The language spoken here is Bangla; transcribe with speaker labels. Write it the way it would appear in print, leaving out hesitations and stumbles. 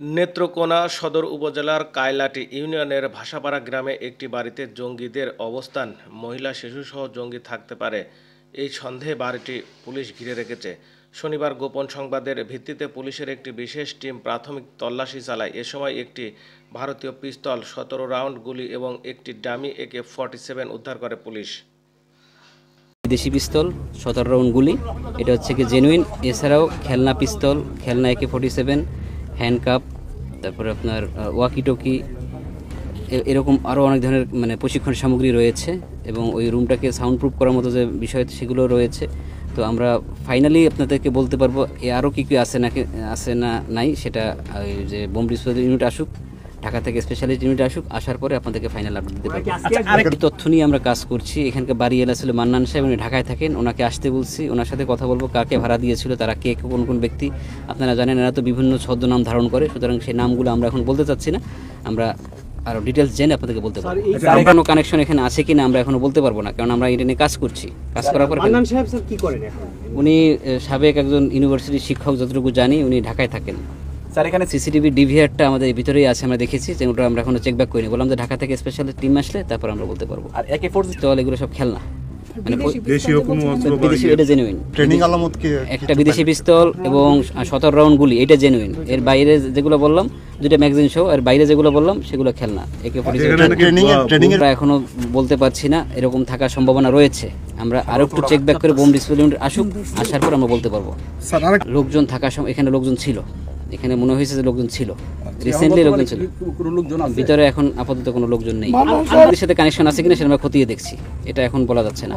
Speaker 1: নেত্রকোনা সদর উপজেলার কায়লাটি ইউনিয়নের ভাষাপাড়া গ্রামে একটি বাড়িতে জঙ্গিদের অবস্থান। মহিলা শিশুসহ জঙ্গি থাকতে পারে এই সন্দেহে বাড়িটি পুলিশ ঘিরে রেখেছে। শনিবার গোপন সংবাদের ভিত্তিতে পুলিশের একটি বিশেষ টিম প্রাথমিক তল্লাশি চালায়। এ সময় একটি ভারতীয় পিস্তল, 17 রাউন্ড গুলি এবং একটি ডামি AK-47 উদ্ধার করে পুলিশ।
Speaker 2: বিদেশি পিস্তল, 17 রাউন্ড গুলি, এটা হচ্ছে কি জেনুইন। এছাড়াও খেলনা পিস্তল, খেলনা AK-47, হ্যান্ডকাপ, তারপরে আপনার ওয়াকিটকি, এরকম আরও অনেক ধরনের প্রশিক্ষণ সামগ্রী রয়েছে এবং ওই রুমটাকে সাউন্ড প্রুফ করার মতো যে বিষয় সেগুলো রয়েছে। তো আমরা ফাইনালি আপনাদেরকে বলতে পারবো আরও কী কী আছে না নাই, সেটা ওই যে বোম ডিসপোজাল ইউনিট আসুক, ঢাকা থেকে স্পেশালিস্ট ইউনিট আসার পরে আপনাদেরকে ফাইনাল আপডেট দিতে পারবো। আরেকটি তথ্য নিয়ে আমরা কাজ করছি। এখানকার বাড়ি এলা ছিল মান্নান সাহেব, উনি ঢাকায় থাকেন, ওনাকে আসতে বলছি, ওনার সাথে কথা বলবো কাকে ভাড়া দিয়েছিল, তারা কে কোন ব্যক্তি। আপনারা জানেন এরা তো বিভিন্ন ছদ্মনাম ধারণ করে, সুতরাং সেই নামগুলো আমরা এখন বলতে চাচ্ছি না। আমরা আরও ডিটেলস জেনে আপনাদেরকে বলতে পারবো। তার কোনো কানেকশন এখানে আছে কিনা আমরা এখনো বলতে পারবো না, কারণ আমরা এটা নিয়ে কাজ করছি। কাজ করার পর
Speaker 3: মান্নান সাহেব স্যার কি করেন এখন?
Speaker 2: উনি সাবেক একজন ইউনিভার্সিটির শিক্ষক, যতটুকু জানি উনি ঢাকায় থাকেন। স্যার এখানে সিসিটিভি ডিভিআরটা আমাদের ভিতরেই আছে, আমরা দেখেছি, যেগুলো আমরা এখনো চেক ব্যাক করিনি। বললাম যে ঢাকা থেকে স্পেশাল টিম আসলে তারপর আমরা বলতে পারবো। আর AK-47 এগুলো সব খেলনা, এটা জেনুইন।
Speaker 4: ট্রেনিং আলামত কি
Speaker 2: একটা বিদেশি পিস্তল এবং 17 রাউন্ড গুলি, এটা জেনুইন। এর বাইরে যেগুলো বললাম, দুটো ম্যাগাজিন সহ, আর বাইরে যেগুলো বললাম সেগুলো খেলনা। আমরা এখনো বলতে পারছি না, এরকম থাকার সম্ভাবনা রয়েছে। আমরা আরো একটু চেক ব্যাক করে বোম ডিসপোজাল আসুক, আসার পর আমরা বলতে পারবো। লোকজন থাকার সময় এখানে লোকজন ছিল, এখানে মনে হয়েছে যে লোকজন ছিল, রিসেন্টলি লোকজন ছিল ভিতরে। এখন আপাতত কোনো লোকজন নেই। আমাদের সাথে কানেকশন আছে কিনা সেটা আমরা খতিয়ে দেখছি, এটা এখন বলা যাচ্ছে না।